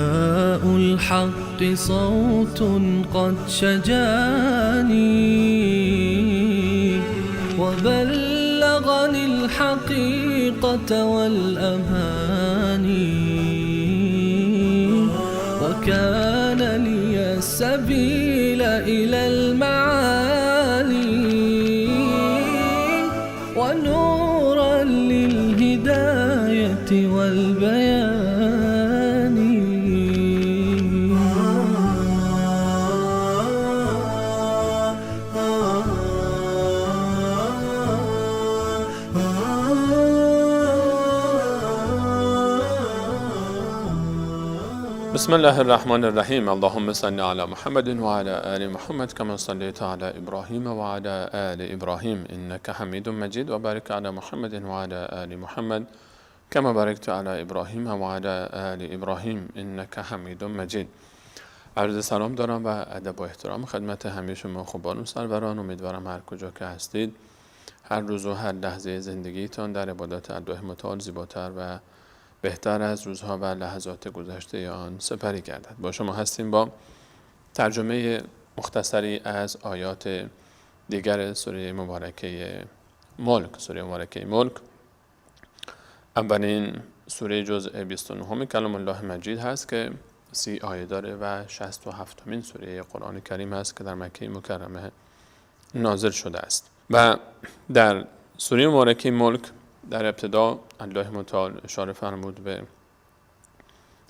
نداء الحق صوت قد شجاني وبلغني الحقيقة والأماني وكان لي السبيل إلى المعالي ونورا للهداية والبيان. بسم الله الرحمن الرحیم. اللهم صل علی محمد و علی آل محمد كما صليت على ابراهیم و علی آل ابراهیم انك حمید مجید و بارک علی محمد و علی آل محمد كما بارکت علی ابراهیم و علی آل ابراهیم انك حمید مجید. عرض سلام دارم و ادب و احترام خدمت همه شما خوبان و سروران. امیدوارم هر کجا که هستید هر روز و هر لحظه زندگیتان در عبادت الله متعال زیباتر و بهتر از روزها و لحظات گذشته آن سپری گردد. با شما هستیم با ترجمه مختصری از آیات دیگر سوره مبارکه ملک. سوره مبارکه ملک اولین سوره جزء 29 کلام الله مجید هست که 30 آیه داره و 67مین سوره قرآن کریم هست که در مکه مکرمه نازل شده است. و در سوره مبارکه ملک در ابتدا الله متعال اشاره فرمود به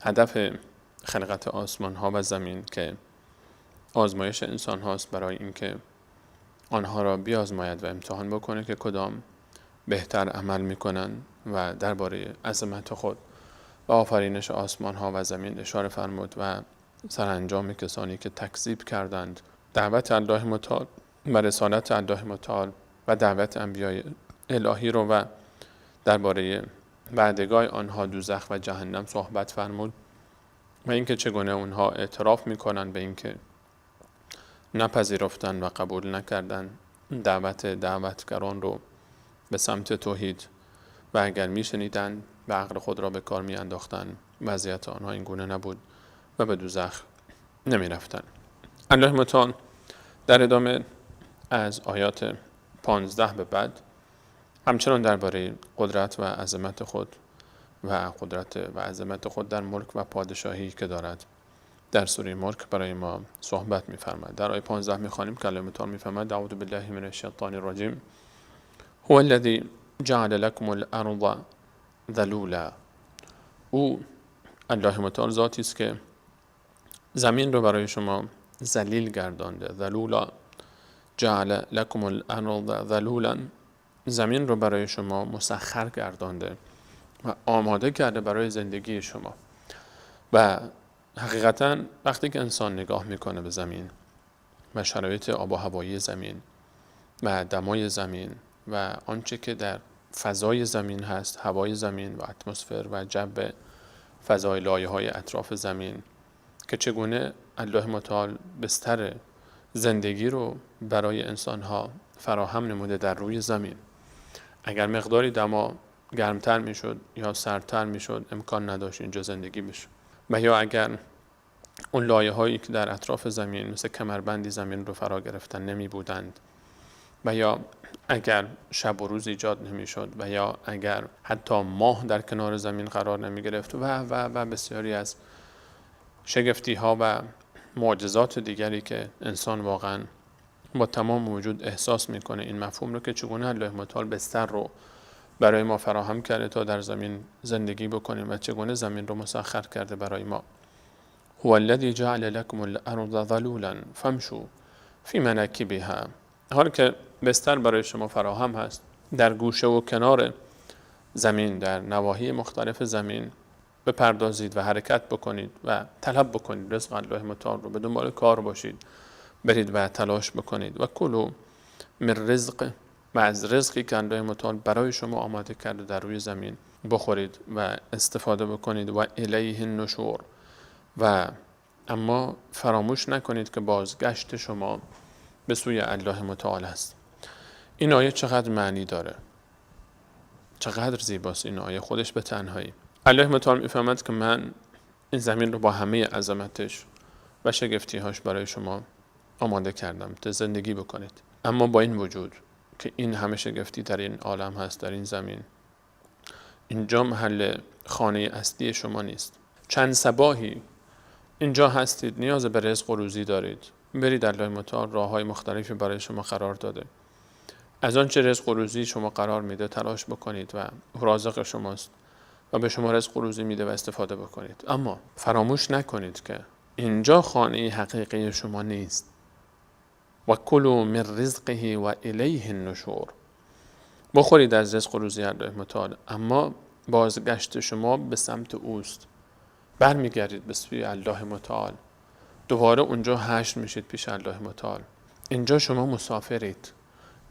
هدف خلقت آسمان ها و زمین که آزمایش انسان هاست برای اینکه آنها را بیازماید و امتحان بکنه که کدام بهتر عمل میکنن و درباره عظمت خود و آفرینش آسمان ها و زمین اشاره فرمود و سرانجام کسانی که تکذیب کردند دعوت الله متعال و رسالت الله متعال و دعوت انبیای الهی رو و درباره وعدهگاه آنها دوزخ و جهنم صحبت فرمود و اینکه چگونه اونها اعتراف میکنن به اینکه نپذیرفتن و قبول نکردن دعوتگران رو به سمت توحید و اگر میشنیدن و عقل خود را به کار میانداختن وضعیت آنها این گونه نبود و به دوزخ نمیرفتن. الله متعال در ادامه از آیات 15 به بعد همچنان درباره قدرت و عظمت خود و قدرت و عظمت خود در ملک و پادشاهی که دارد در سوره ملک برای ما صحبت می‌فرماید. در آیه 15 می‌خوانیم که الله متعال می‌فرماید اعوذ بالله من الشیطان الرجیم هو الذی جعل لكم الارض ذلولا. او الله متعال ذاتی است که زمین رو برای شما ذلیل گردانده. ذلولا جعل لكم الارض ذلولا، زمین رو برای شما مسخر گردانده و آماده کرده برای زندگی شما. و حقیقتا وقتی که انسان نگاه میکنه به زمین و شرایط آب و هوایی زمین و دمای زمین و آنچه که در فضای زمین هست، هوای زمین و اتمسفر و جو فضای لایه‌های اطراف زمین، که چگونه الله متعال بستر زندگی رو برای انسانها فراهم نموده در روی زمین. اگر مقداری دما گرمتر میشد یا سردتر میشد امکان نداشت اینجا زندگی بشه. و یا اگر اون لایه هایی که در اطراف زمین مثل کمربندی زمین رو فرا گرفتن نمی بودند و یا اگر شب و روز ایجاد نمی شد و یا اگر حتی ماه در کنار زمین قرار نمی گرفت و بسیاری از شگفتی ها و معجزات دیگری که انسان واقعا با تمام وجود احساس میکنه این مفهوم رو که چگونه الله متعال بستر رو برای ما فراهم کرده تا در زمین زندگی بکنیم و چگونه زمین رو مسخر کرده برای ما. هو الذی جعل لكم الارض ذلولا فامشوا فی مناکبها. حال که بستر برای شما فراهم هست در گوشه و کنار زمین، در نواحی مختلف زمین بپردازید و حرکت بکنید و طلب بکنید رزق الله متعال رو، به دنبال کار باشید، برید و تلاش بکنید. و کلوا من رزق، و از رزقی که الله متعال برای شما آماده کرده در روی زمین بخورید و استفاده بکنید. و الیه النشور، و اما فراموش نکنید که بازگشت شما به سوی الله متعال است. این آیه چقدر معنی داره، چقدر زیباست این آیه خودش به تنهایی. الله متعال میفهمد که من این زمین رو با همه عظمتش و شگفتی‌هاش برای شما آماده کردم تا زندگی بکنید. اما با این وجود که این همه شگفتی در این عالم هست، در این زمین، اینجا محل خانه اصلی شما نیست. چند صباحی اینجا هستید، نیاز به رزق و روزی دارید، برید الله متعال راه‌های مختلفی برای شما قرار داده. از آنچه رزق و روزی شما قرار میده تلاش بکنید و رازق شماست و به شما رزق و روزی میده و استفاده بکنید. اما فراموش نکنید که اینجا خانه حقیقی شما نیست. و کلوا من رزقه و الیه النشور. بخورید از رزق و روزی الله متعال، اما بازگشت شما به سمت اوست. برمیگردید به سوی الله متعال، دوباره اونجا حشر میشید پیش الله متعال. اینجا شما مسافرید،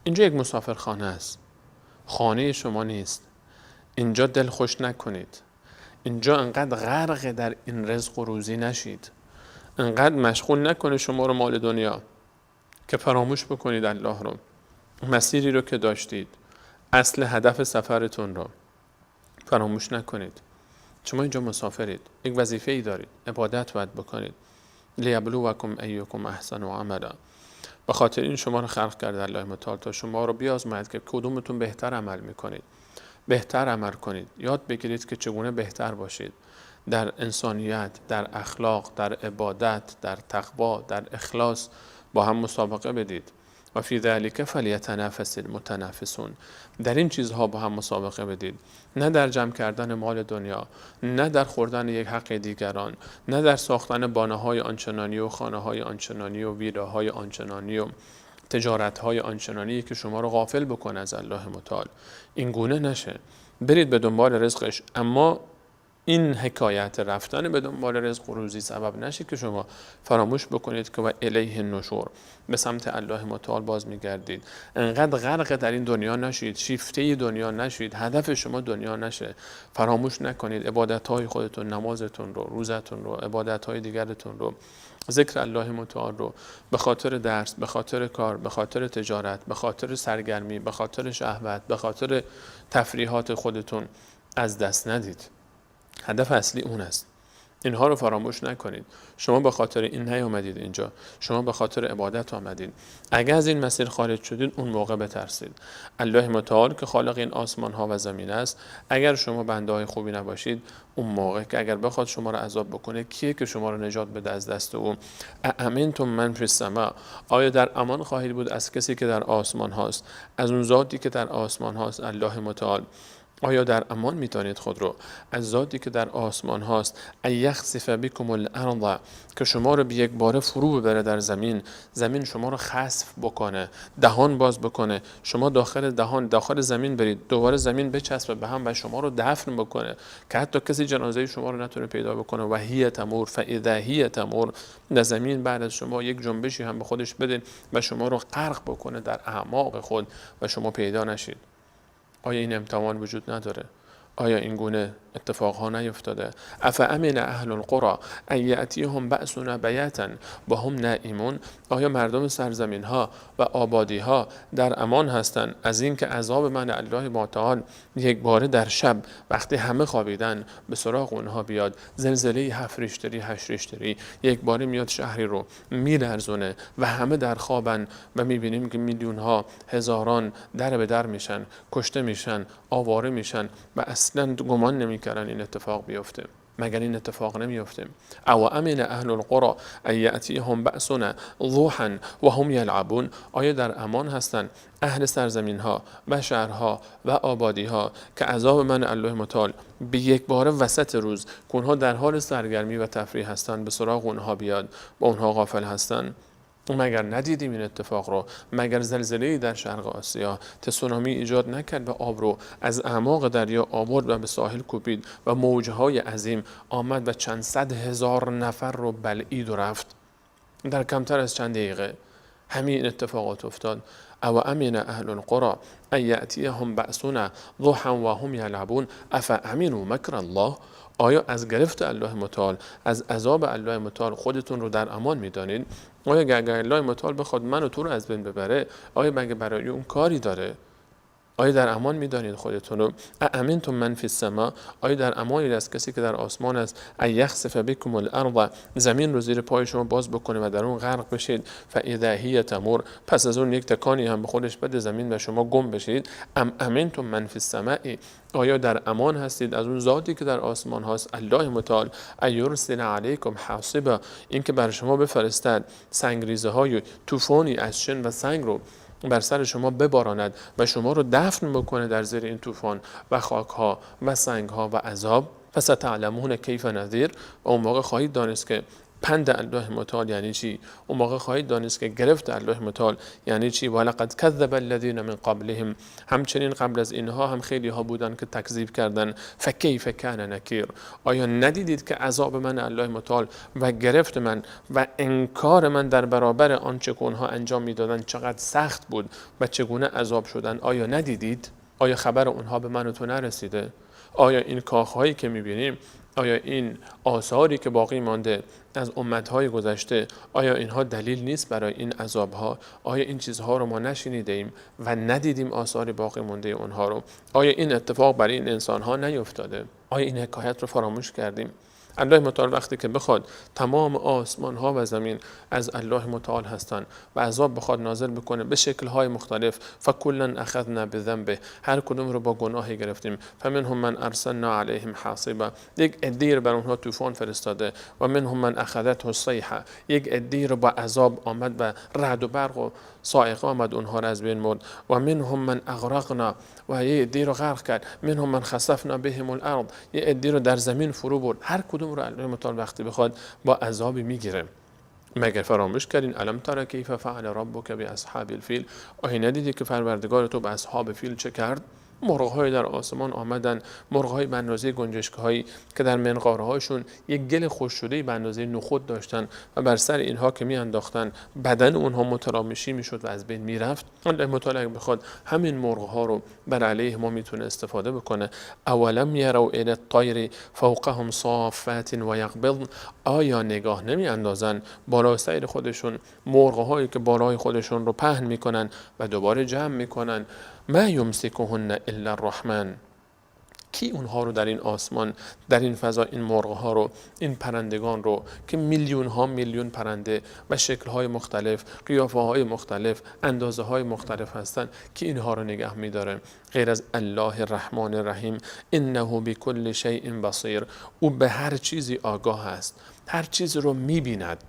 اینجا یک مسافرخانه است، خانه شما نیست. اینجا دل خوش نکنید، اینجا انقدر غرق در این رزق و روزی نشید، انقدر مشغول نکنه شما رو مال دنیا که فراموش بکنید الله رو، مسیری رو که داشتید، اصل هدف سفرتون رو فراموش نکنید. شما اینجا مسافرید، یک وظیفه ای دارید، عبادت باید بکنید. لیبلوکم ایکم احسن عملا. به خاطر این شما رو خلق کرده الله متعال تا شما رو بیازماید که کدومتون بهتر عمل میکنید، بهتر عمل کنید. یاد بگیرید که چگونه بهتر باشید در انسانیت، در اخلاق، در عبادت، در تقوا، در اخلاص. با هم مسابقه بدید. و فی ذلک فلیتنافس المتنافسون. در این چیزها با هم مسابقه بدید، نه در جمع کردن مال دنیا، نه در خوردن یک حق دیگران، نه در ساختن بانه‌های آنچنانی و خانه‌های آنچنانی و ویلاهای آنچنانی و تجارت‌های آنچنانی که شما رو غافل بکنه از الله متعال. این گونه نشه. برید به دنبال رزقش، اما این حکایت رفتن به دنبال رزق و روزی سبب نشه که شما فراموش بکنید که و الیه النشور، به سمت الله متعال باز میگردید. انقدر غرق در این دنیا نشید، شیفته دنیا نشید، هدف شما دنیا نشه. فراموش نکنید عبادت‌های خودتون، نمازتون رو، روزتون رو، عبادت‌های دیگرتون رو، ذکر الله متعال رو به خاطر درس، به خاطر کار، به خاطر تجارت، به خاطر سرگرمی، به خاطر شهوت، به خاطر تفریحات خودتون از دست ندید. هدف اصلی اون است. اینها رو فراموش نکنید. شما به خاطر این نیامدید اینجا، شما به خاطر عبادت آمدید. اگر از این مسیر خارج شدید اون موقع بترسید. الله متعال که خالق این آسمان ها و زمین است، اگر شما بنده های خوبی نباشید، اون موقع که اگر بخواد شما رو عذاب بکنه، کیه که شما رو نجات بده از دست او؟ امنتم من فی السماء. آیا در امان خواهید بود از کسی که در آسمان هاست، از اون ذاتی که در آسمان هاست الله متعال؟ آیا در امان می‌دانید خود رو از ذاتی که در آسمان هاست؟ ایخسف بکم الارض، که شما رو به یک باره فرو ببره در زمین، زمین شما رو خسف بکنه، دهان باز بکنه، شما داخل زمین برید، دوباره زمین بچسبه به هم و شما رو دفن بکنه که حتی کسی جنازه شما رو نتونه پیدا بکنه. و هی تمور فاذا هی تمور، در زمین بعد از شما یک جنبشی هم به خودش بده و شما رو غرق بکنه در اعماق خود و شما پیدا نشید. آیا این امتحان وجود نداره؟ آیا این گونه اتفاقها نیفتاده؟ افامن اهل القرى ان یأتیهم بأسنا بیاتا و هم نائمون. آیا مردم سرزمین ها و آبادی ها در امان هستند از این که عذاب من الله متعال یک باره در شب وقتی همه خوابیدن به سراغ اونها بیاد؟ زلزله 7 ریشتری 8 ریشتری یک باره میاد شهری رو میلرزونه و همه در خوابن و میبینیم که میلیون ها هزاران در به در میشن، کشته میشن، آواره میشن و اصلا گمان نمیکردن این اتفاق بیفته. مگر این اتفاق نمیفته؟ او امن اهل القرى ان یأتیهم بأسنا ضحا و هم یلعبون. آیا در امان هستند اهل سرزمین ها و شهرها و آبادی ها که عذاب من الله متعال به یک باره وسط روز که اونها در حال سرگرمی و تفریح هستند به سراغ اونها بیاد و اونها غافل هستند؟ مگر ندیدیم این اتفاق رو؟ مگر زلزله‌ای در شرق آسیا تسونامی ایجاد نکرد و آب رو از اعماق دریا آورد و به ساحل کوبید و موجهای عظیم آمد و چند صد هزار نفر رو بلعید و رفت در کمتر از چند دقیقه؟ همین اتفاقات افتاد. او امن اهل القرى ان یأتیهم بأسنا ضحا و هم یلعبون افامنوا مکر الله. آیا از گرفت الله متعال، از عذاب الله متعال خودتون رو در امان میدانید؟ آیا اگر الله متعال بخواد من و تو رو از بین ببره، آیا مگه برای اون کاری داره؟ آیا در امان می‌دانید خودتون رو؟ امنتم من فی السما، آیا در امانی است کسی که در آسمان است، یخسف بکم الارض، زمین رو زیر پای شما باز بکنه و در اون غرق بشید، فاذا هی تمور، پس از اون یک تکانی هم به خودش بده زمین و شما گم بشید. امنتم من فی السماء، آیا در امان هستید از اون ذاتی که در آسمان هاست، الله متعال، ایرسل علیکم حاصبا، این که بر شما بفرستد سنگریزه های طوفانی از شن و سنگ رو بر سر شما بباراند و شما رو دفن بکنه در زیر این طوفان و خاک ها و سنگ ها و عذاب. فستعلمون کیف نذیر، و اون موقع خواهید دانست که پند الله متعال یعنی چی، اون موقع خواهید دانست که گرفت الله متعال یعنی چی. ولقد کذب الذین من قبلهم، همچنین قبل از اینها هم خیلی ها بودن که تکذیب کردن. فکیف کان نکیر، آیا ندیدید که عذاب من الله متعال و گرفت من و انکار من در برابر آنچه که اونها انجام میدادن چقدر سخت بود و چگونه عذاب شدن؟ آیا ندیدید؟ آیا خبر اونها به من و تو نرسیده؟ آیا این کاخهایی که میبینیم، آیا این آثاری که باقی مانده از امتهای گذشته، آیا اینها دلیل نیست برای این عذابها؟ آیا این چیزها رو ما نشنیدیم و ندیدیم آثار باقی مانده اونها رو؟ آیا این اتفاق برای این انسانها نیفتاده؟ آیا این حکایت رو فراموش کردیم؟ الله متعال وقتی که بخواد تمام آسمان ها و زمین از الله متعال هستند و عذاب بخواد نازل بکنه به شکل های مختلف، فکلا اخذنا بذنبه، هر کدوم رو با گناهی گرفتیم. فمنهم من ارسلنا علیهم حاصبا، یک عده‌ای رو بر اونها طوفان فرستاده، و منهم من اخذته الصیحه، یک عده‌ای رو با عذاب آمد و رعد و برق و صاعقه آمد اونها رو از بین برد. و منهم من اغرقنا، و یک عده‌ای رو غرق کرد. منهم من خسفنا بهم الارض، یک عده‌ای رو در زمین فرو برد. هر کدوم رو الله متعال وقتی بخواد با عذابی میگیره. مگر فراموش کردین الم تر کیف فعل ربک باصحاب الفیل، آیا ندیدی که پروردگار تو به اصحاب فیل چه کرد؟ مرغ‌های در آسمان آمدن، مرغ‌های به اندازه گنجشک‌هایی که در منقاره‌هاشون یک گل خشک شده به اندازه نخود داشتن و بر سر اینها که میانداختن بدن اونها مترامشی میشد و از بین میرفت. الله متعال بخواد همین مرغ‌ها رو بر علیه ما میتونه استفاده بکنه. اولم یروا الی الطیر فوقهم صافات و یقبضن، آیا نگاه نمیاندازن بالای سر خودشون مرغ‌هایی که بالای خودشون رو پهن میکنن و دوباره جمع میکنن؟ ما یمسکهن الا الرحمن، کی اونها رو در این آسمان، در این فضا، این مرغ‌ها رو، این پرندگان رو که میلیون ها میلیون پرنده و شکل‌های مختلف، قیافه‌های مختلف، اندازه‌های مختلف هستن، کی اینها رو نگه می‌داره غیر از الله الرحمن الرحیم؟ انه بكل شیء بصیر، او به هر چیزی آگاه است، هر چیز رو می‌بیند.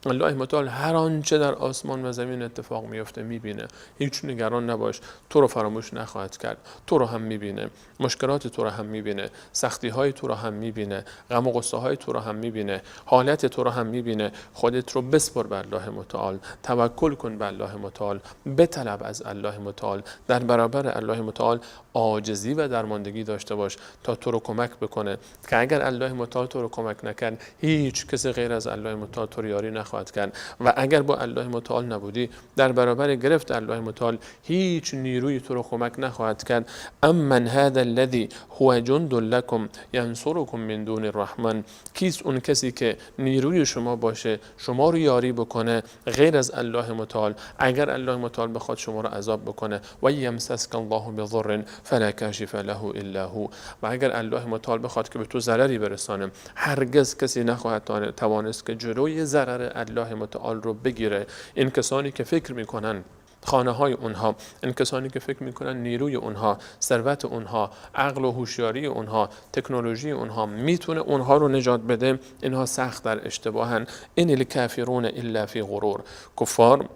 الله متعال هر آنچه در آسمان و زمین اتفاق میفته میبینه. هیچ نگران نباش، تو رو فراموش نخواهد کرد، تو رو هم میبینه، مشکلات تو رو هم میبینه، سختی های تو رو هم میبینه، غم و غصه های تو رو هم میبینه، حالت تو رو هم میبینه. خودت رو بسپر به الله متعال، توکل کن به الله متعال، بطلب از الله متعال، در برابر الله متعال عاجزی و درماندگی داشته باش تا تو رو کمک بکنه، که اگر الله متعال تو رو کمک نکرد هیچ کسی غیر از الله متعال تو رو یاری نخواهد کرد. و اگر با الله متعال نبودی در برابر گرفت الله متعال هیچ نیروی تو رو کمک نخواهد کرد. امن هذا الذي هو جند لكم ينصركم من دون الرحمن، کیست اون کسی که نیروی شما باشه شما رو یاری بکنه غیر از الله متعال اگر الله متعال بخواد شما رو عذاب بکنه؟ و یمسسک الله بضر فلا کاشف له الا هو، و اگر الله متعال بخواد که به تو ضرری برسانه هرگز کسی نخواهد توانست که جلوی ضرر الله متعال رو بگیره. این کسانی که فکر میکنن خانه های اونها، این کسانی که فکر میکنن نیروی اونها، ثروت اونها، عقل و هوشیاری اونها، تکنولوژی اونها میتونه اونها رو نجات بده، اینها سخت در اشتباهن. این الکافرون الا فی غرور، کفار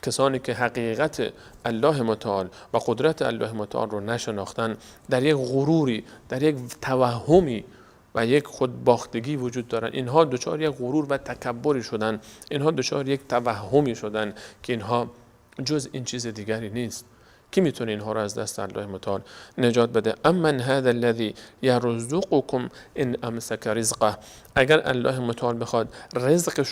کسانی که حقیقت الله متعال و قدرت الله متعال رو نشناختن در یک غروری، در یک توهمی و یک خودباختگی وجود دارن. اینها دچار یک غرور و تکبری شدن، اینها دچار یک توهمی شدن که اینها جز این چیز دیگری نیست. کی میتونه اینها رو از دست الله متعال نجات بده؟ امن هذا الذي يرزقكم ان امسك رزقه، اگر الله متعال بخواد رزق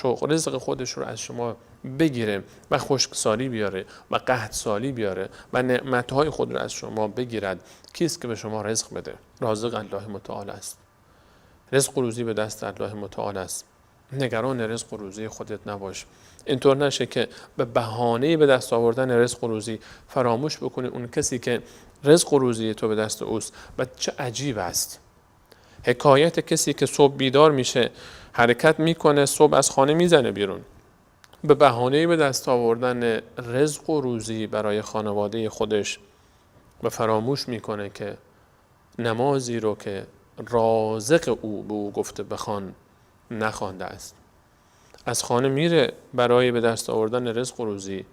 خودش رو از شما بگیره و خشکسالی بیاره و قحط سالی بیاره و نعمتهای خود رو از شما بگیرد، کیست که به شما رزق بده؟ رازق الله متعال است. رزق و روزی به دست الله متعال است. نگران رزق و روزی خودت نباش. اینطور نشه که به بهانه به دست آوردن رزق و روزی فراموش بکنی اون کسی که رزق و روزی تو به دست اوست. و چه عجیب است حکایت کسی که صبح بیدار میشه، حرکت میکنه، صبح از خانه میزنه بیرون به بهانه به دست آوردن رزق و روزی برای خانواده خودش و فراموش میکنه که نمازی رو که رازق او به او گفته بخوان نخوانده است. از خانه میره برای به دست آوردن رزق و روزی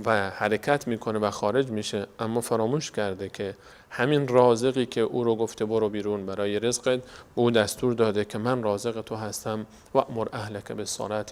و حرکت میکنه و خارج میشه، اما فراموش کرده که همین رازقی که او رو گفته برو بیرون برای رزقت به او دستور داده که من رازق تو هستم و امر اهلک بالصلاة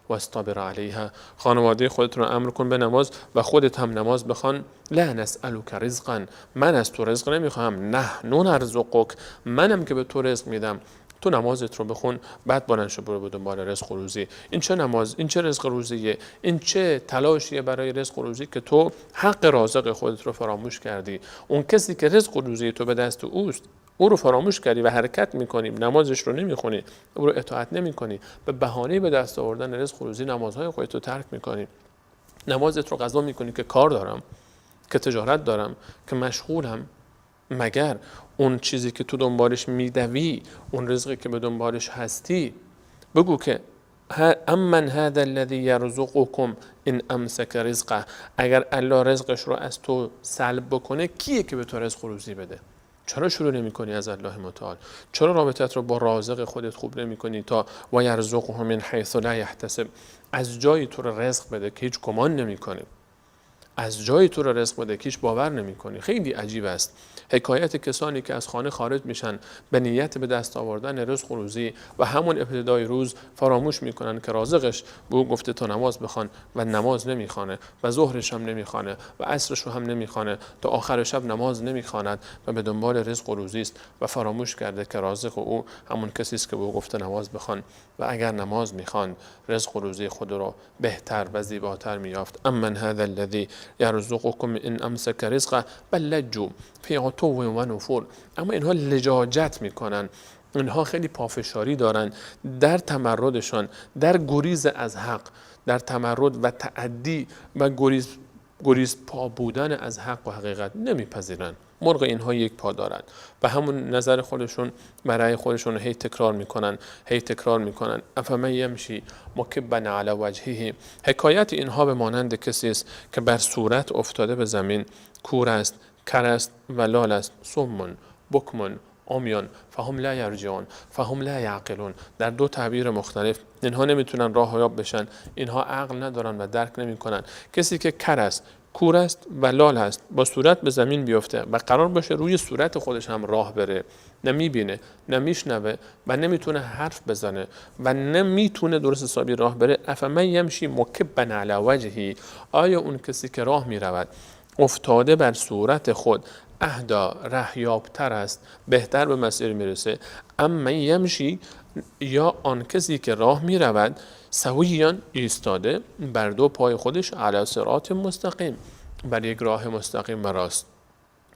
واصطبر علیها. خانواده خودت رو امر کن به نماز و خودت هم نماز بخوان. لا نسألک رزقا، من از تو رزق نمیخوام، نحن نرزقک، منم که به تو رزق میدم، تو نمازت رو بخون بعد بلند شو برو به دنبال رزق و روزی. این چه نماز، این چه رزق و روزیه، این چه تلاشیه برای رزق و روزی که تو حق رازق خودت رو فراموش کردی. اون کسی که رزق و روزی تو به دست اوست او رو فراموش کردی و حرکت میکنی، نمازش رو نمیخونی، او رو اطاعت نمیکنی، به بهانه به دست آوردن رزق و روزی نمازهای خودت رو ترک میکنی. نمازت رو قضا میکنی که کار دارم، که تجارت دارم، که مشغولم. مگر اون چیزی که تو دنبالش میدوی، اون رزقی که به دنبالش هستی، بگو که امن هذا الذی یرزقکم ان امسک رزقه، اگر الله رزقش رو از تو سلب بکنه کیه که به تو رزق و روزی بده؟ چرا شروع نمی کنی از الله متعال؟ چرا رابطت رو با رازق خودت خوب نمی کنی تا و یرزقه من حیث لا یحتسب، از جایی تو رو رزق بده که هیچ گمان نمی کنی، از جایی تو رو رزق بده که هیچ باور نمی کنی. خیلی عجیب است حکایت کسانی که از خانه خارج میشن به نیت به دست آوردن رزق و روزی و همون ابتدای روز فراموش میکنن که رازقش به او گفته تا نماز بخوان و نماز نمیخوانه و ظهرش هم نمیخوانه و عصرش رو هم نمیخوانه، تا آخر شب نماز نمیخواند و به دنبال رزق و روزی است و فراموش کرده که رازق او همون کسی است که به او گفته نماز بخوان و اگر نماز میخوان رزق و روزی خود رو بهتر و زیباتر میافت. امن هذا الذی یرزقکم ان امسک رزقه بل لجوا فی عتو و نفور، اما اینها لجاجت میکنن، اینها خیلی پافشاری دارن در تمردشان، در گریز از حق، در تمرد و تعدی و گریز پا بودن از حق و حقیقت نمیپذیرن. مرغ اینها یک پا دارن و همون نظر خودشون برای خودشون هی تکرار میکنن افمن یمشی مکبا علی وجهه. حکایت اینها به مانند کسی است که بر صورت افتاده به زمین، کور است، کر است و لال است، صم بکم عمیان فهم لا یرجعون فهم لا یعقلون. در دو تعبیر مختلف اینها نمیتونن راه یاب بشن، اینها عقل ندارن و درک نمیکنن. کسی که کر است، کور است و لال است، با صورت به زمین بیفته و قرار باشه روی صورت خودش هم راه بره، نمیبینه، نمیشنوه و نمیتونه حرف بزنه و نمیتونه درست حسابی راه بره. افمن یمشی مکبا علی وجهه، آیا اون کسی که راه میرود افتاده بر صورت خود اهدا رهیابتر است، بهتر به مسیر میرسه؟ اما یمشی، یا آن کسی که راه میرود سویان ایستاده بر دو پای خودش علی صراط مستقیم، بر یک راه مستقیم و راست.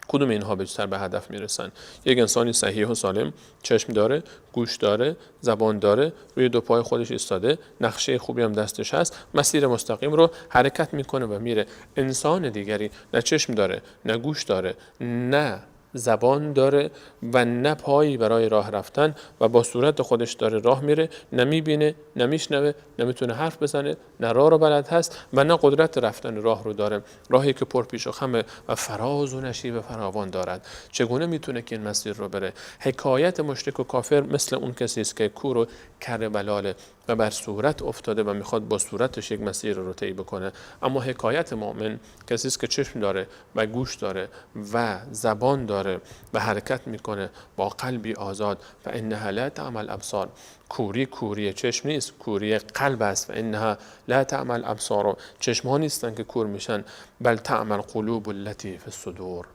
کدوم اینها بیشتر به هدف میرسن؟ یک انسانی صحیح و سالم، چشم داره، گوش داره، زبان داره، روی دو پای خودش ایستاده، نقشه خوبی هم دستش هست، مسیر مستقیم رو حرکت میکنه و میره. انسان دیگری نه چشم داره، نه گوش داره، نه زبان داره و نه پایی برای راه رفتن و با صورت خودش داره راه میره، نمیبینه، نمیشنوه، نمیتونه حرف بزنه، نه راه رو بلد هست و نه قدرت رفتن راه رو داره، راهی که پر پیش و خمه و فراز و نشیب فراوان دارد. چگونه میتونه که این مسیر رو بره؟ حکایت مشرک و کافر مثل اون کسی است که کور و کر بلاله و بر صورت افتاده و میخواد با صورتش یک مسیر رو طی بکنه. اما حکایت مؤمن کسی است که چشم داره و گوش داره و زبان داره و حرکت میکنه با قلبی آزاد. و انها لا تعمى الابصار، کوری چشم نیست، کوری قلب است. و انها لا تعمى الابصار، چشم ها نیستن که کور میشن، بل تعمى القلوب التي في الصدور،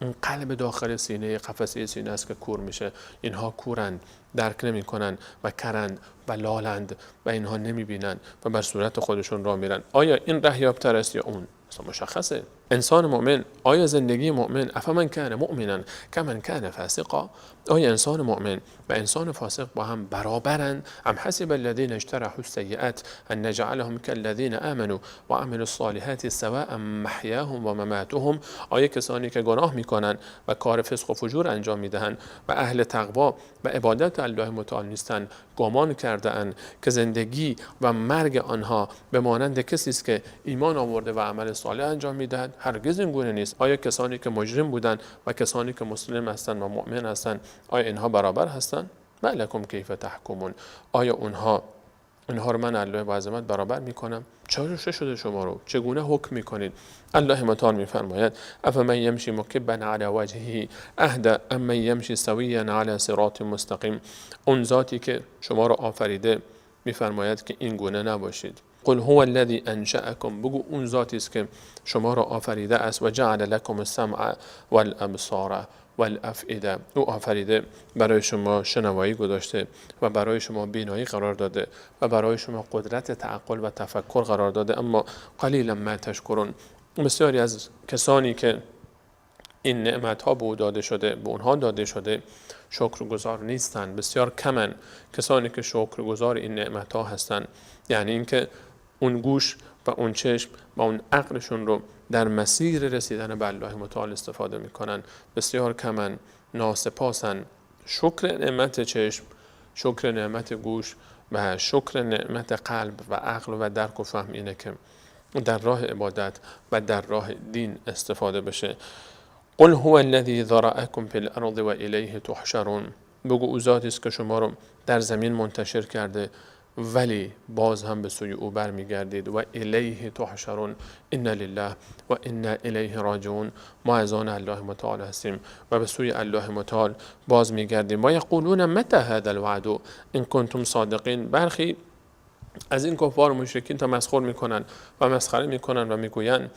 این قلب داخل سینه، قفسه سینه است که کور میشه. اینها کورند، درک نمی کنند و کرند و لالند و اینها نمی بینند و بر صورت خودشون راه میرن. آیا این رهیابتر است یا اون؟ اصلا مشخصه. انسان مؤمن، آیا زندگی مؤمن افمن کان مؤمنا کمن کان فاسقا، آیا انسان مؤمن و انسان فاسق با هم برابرند؟ ام حسب الذين اجترحوا السیئات ان نجعلهم كالذين آمنوا وعملوا الصالحات سواء محیاهم و مماتهم، آیا کسانی که گناه میکنند و کار فسق و فجور انجام میدهند و اهل تقوا و عبادت الله متعال نیستند گمان کرده اند که زندگی و مرگ آنها به مانند کسی است که ایمان آورده و عمل صالح انجام میدهد؟ هرگز این گونه نیست. آیا کسانی که مجرم بودند و کسانی که مسلم هستند و مؤمن هستند آیا اینها برابر هستند؟ ما لکم کیف تحکمون، آیا اونها رو من الله با عظمت برابر میکنم؟ چرا شده شما رو؟ چگونه حکم میکنید؟ الله متعال میفرماید افمن یمشی مکبا علی وجهه اهدی ام من یمشی سویا علی صراط مستقیم، اون ذاتی که شما رو آفریده میفرماید که این گونه نباشید. قل هو الذی انشأکم، بگو اون ذاتی است که شما را آفریده است و جعل لکم السمع والابصار والافئده، او آفریده برای شما شنوایی گذاشته و برای شما بینایی قرار داده و برای شما قدرت تعقل و تفکر قرار داده، اما قلیلا ما تشکرون، بسیاری از کسانی که این نعمت ها به اونها داده شده شکرگزار نیستند. بسیار کمن کسانی که شکرگزار این نعمت ها هستند، یعنی اینکه اون گوش و اون چشم و اون عقلشون رو در مسیر رسیدن به الله متعال استفاده میکنن. بسیار کمن، ناسپاسن. شکر نعمت چشم، شکر نعمت گوش و شکر نعمت قلب و عقل و درک و فهم اینه که در راه عبادت و در راه دین استفاده بشه. قل هو الذی ذرأکم فی الارض و الیه تحشرون، بگو او ذاتی است که شما رو در زمین منتشر کرده ولی باز هم به سوی او برمیگردید. و الیه تحشرون، ان لله و انا الیه راجعون، ما از آن الله متعال هستیم و به سوی الله متعال باز میگردیم. و یقولون متى هذا الوعد ان کنتم صادقین، برخی از این کفار و مشرکین تمسخر میکنن و مسخره میکنن و میگویند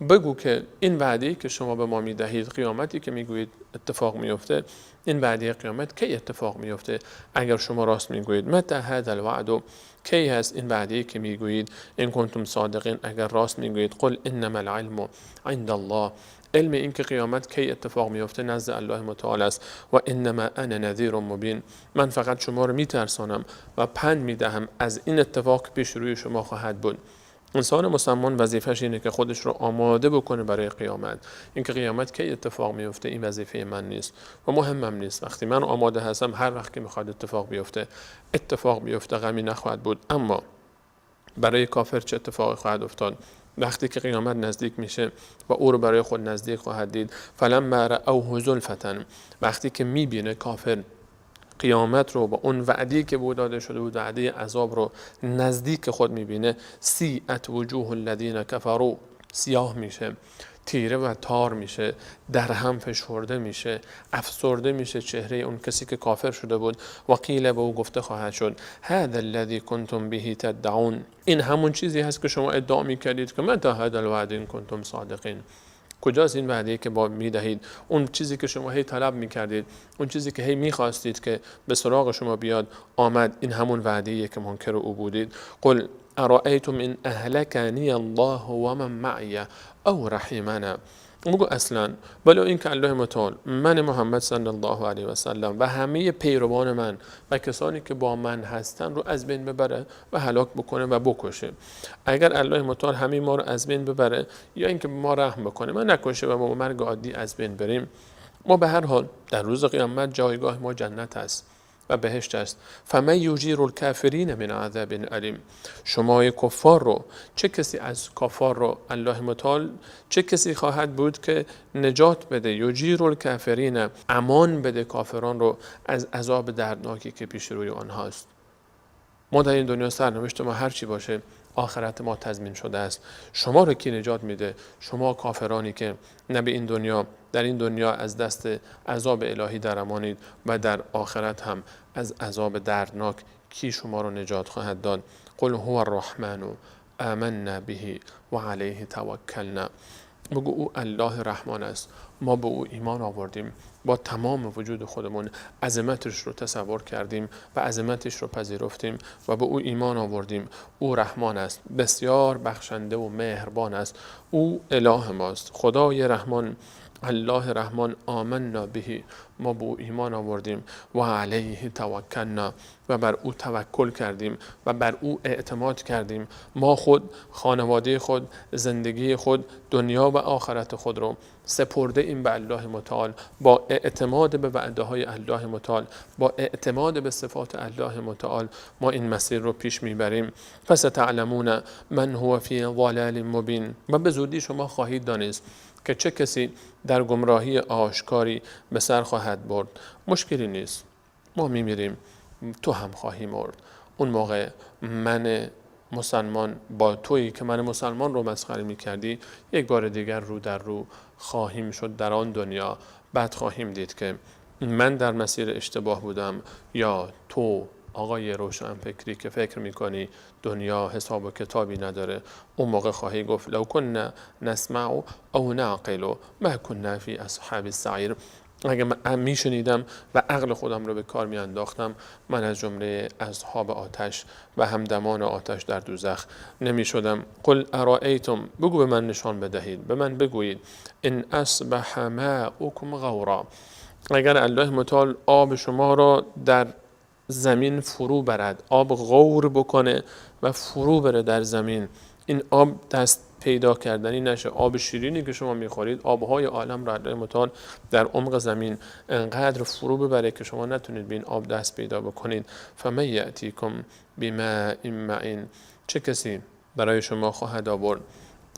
بگو که این وعده‌ای که شما به ما میدهید، قیامتی که میگویید اتفاق میفته، این وعده قیامت کی اتفاق میفته اگر شما راست میگویید؟ متى هذا الوعد، کی هست این وعده‌ای که میگویید ان کنتم صادقین اگر راست میگویید؟ قل انما العلم عند الله، علم این که قیامت کی اتفاق میفته نزد الله متعال است. و انما انا نذیر مبین، من فقط شما رو میترسانم و پند میدهم از این اتفاق پیش روی شما خواهد بود. انسان مسلمان وظیفه‌ش اینه که خودش رو آماده بکنه برای قیامت. اینکه قیامت کی اتفاق میفته این وظیفه من نیست و مهمم نیست. وقتی من آماده هستم هر وقت که میخواد اتفاق بیفته غمی نخواهد بود. اما برای کافر چه اتفاقی خواهد افتاد؟ وقتی که قیامت نزدیک میشه و او رو برای خود نزدیک خواهد دید. فلما رأوه زلفة، وقتی که میبینه کافر قیامت رو با اون وعدی که بود داده شده بود، وعده عذاب رو نزدیک خود میبینه، سیئت وجوه الذین کفروا، سیاه میشه، تیره و تار میشه، در هم فشرده میشه، افسرده میشه چهره اون کسی که کافر شده بود. و قیل به او گفته خواهد شد هذا الذی کنتم به تدعون، این همون چیزی هست که شما ادعا میکردید که متى هذا الوعد ان کنتم صادقین، کجاست این وعده که با میدهید؟ اون چیزی که شما هی طلب میکردید، اون چیزی که هی میخواستید که به سراغ شما بیاد آمد، این همون وعده‌ایه که منکر او بودید. قل ارائیتم ان اهلکنی الله و من معی او رحمنا، بگو اصلا بلو این که الله متعال من محمد صلی الله علیه و سلم و همه پیروان من و کسانی که با من هستن رو از بین ببره و هلاک بکنه و بکشه. اگر الله متعال همه ما رو از بین ببره یا اینکه ما رحم بکنه و نکشه و ما مرگ عادی از بین بریم، ما به هر حال در روز قیامت جایگاه ما جنت است و بهشت است. فمن یجیر الکافرین من عذاب علیم، شما کفار رو، چه کسی از کفار رو الله متعال چه کسی خواهد بود که نجات بده؟ یجیر الکافرین، امان بده کافران رو از عذاب دردناکی که پیش روی آنهاست. ما در این دنیا سرنوشت ما هر چی باشه آخرت ما تضمین شده است. شما رو کی نجات میده؟ شما کافرانی که نه به این دنیا، در این دنیا از دست عذاب الهی در امانید و در آخرت هم از عذاب دردناک کی شما رو نجات خواهد داد؟ قل هو الرحمن آمنا به و علیه توکلنا، بگو او الله رحمان است. ما به او ایمان آوردیم، با تمام وجود خودمون عظمتش رو تصور کردیم و عظمتش رو پذیرفتیم و به او ایمان آوردیم. او رحمان است، بسیار بخشنده و مهربان است. او اله ماست، خدای رحمان، الله رحمان. آمنا به، ما به او ایمان آوردیم. و علیه توکلنا، و بر او توکل کردیم و بر او اعتماد کردیم. ما خود، خانواده خود، زندگی خود، دنیا و آخرت خود رو سپرده ایم به الله متعال. با اعتماد به وعده های الله متعال، با اعتماد به صفات الله متعال ما این مسیر رو پیش میبریم. پس تعلمون من هو فی ضلال مبین، و به زودی شما خواهید دانست که چه کسی در گمراهی آشکاری به سر خواهد برد. مشکلی نیست، ما میمیریم، تو هم خواهی مرد. اون موقع من مسلمان با تویی که من مسلمان رو مسخره میکردی، یک بار دیگر رو در رو خواهیم شد در آن دنیا. بعد خواهیم دید که من در مسیر اشتباه بودم یا تو آقای روشن فکری که فکر میکنی دنیا حساب و کتابی نداره. اون موقع خواهی گفت لو کنا نسمع او نعقل ما کنا فی اصحاب السعیر. اگه من میشنیدم و عقل خودم رو به کار میانداختم، من از جمله اصحاب آتش و همدمان آتش در دوزخ نمیشدم. قل ارائیتم، بگو به من نشان بدهید، به من بگویید، ان اصبح ماؤکم غورا، اگر الله متعال آب شما را در زمین فرو برد، آب غور بکنه و فرو بره در زمین، این آب دست پیدا کردنی نشه. آب شیرینی که شما میخورید، آبهای عالم را الله متعال در عمق زمین انقدر فرو ببره که شما نتونید به این آب دست پیدا بکنید. فمن یأتیکم بماء معین، چه کسی برای شما خواهد آورد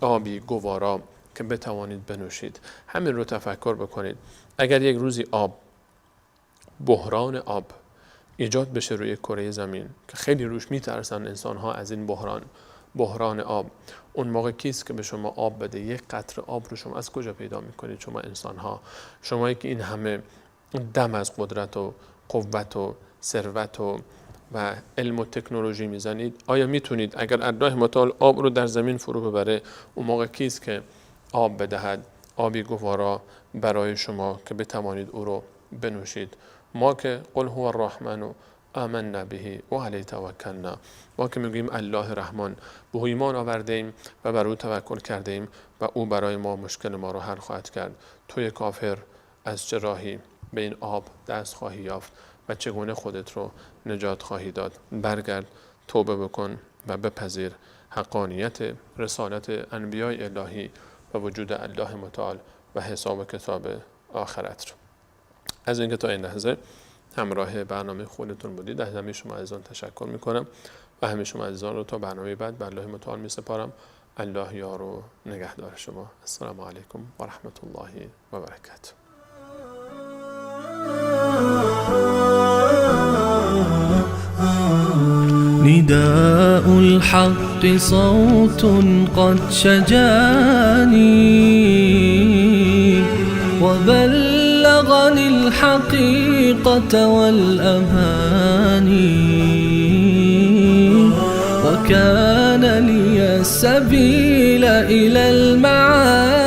آبی گوارا که بتوانید بنوشید. همین رو تفکر بکنید. اگر یک روزی بحران آب ایجاد بشه روی کره زمین که خیلی روش میترسن انسان ها از این بحران آب، اون موقع کیست که به شما آب بده؟ یک قطره آب رو شما از کجا پیدا میکنید؟ شما انسان ها، شمایی که این همه دم از قدرت و قوت و ثروت و علم و تکنولوژی میزنید، آیا میتونید اگر الله متعال آب رو در زمین فرو ببره، اون موقع کیست که آب بدهد؟ آبی گوارا برای شما که بتوانید او رو بنوشید. ما که قل هو الرحمن آمنا به و علیه توکلنا، ما که میگیم الله رحمان، به او ایمان آورده ایم و بر او توکل کرده ایم و او برای ما مشکل ما رو حل خواهد کرد. توی کافر از چه راهی به این آب دست خواهی یافت و چگونه خودت رو نجات خواهی داد؟ برگرد، توبه بکن و بپذیر حقانیت رسالت انبیای الهی و وجود الله متعال و حساب و کتاب آخرت رو. از اینکه تا این لحظه همراه برنامه خودتون بودید از همه شما عزیزان تشکر میکنم و همه شما عزیزان رو تا برنامه بعد به الله متعال میسپارم. الله یار و نگهدار شما. السلام علیکم و رحمت الله و برکاته. نداء الحق صوت قد شجاني وبلغني الحقيقة والأماني وكان لي السبيل إلى المعاني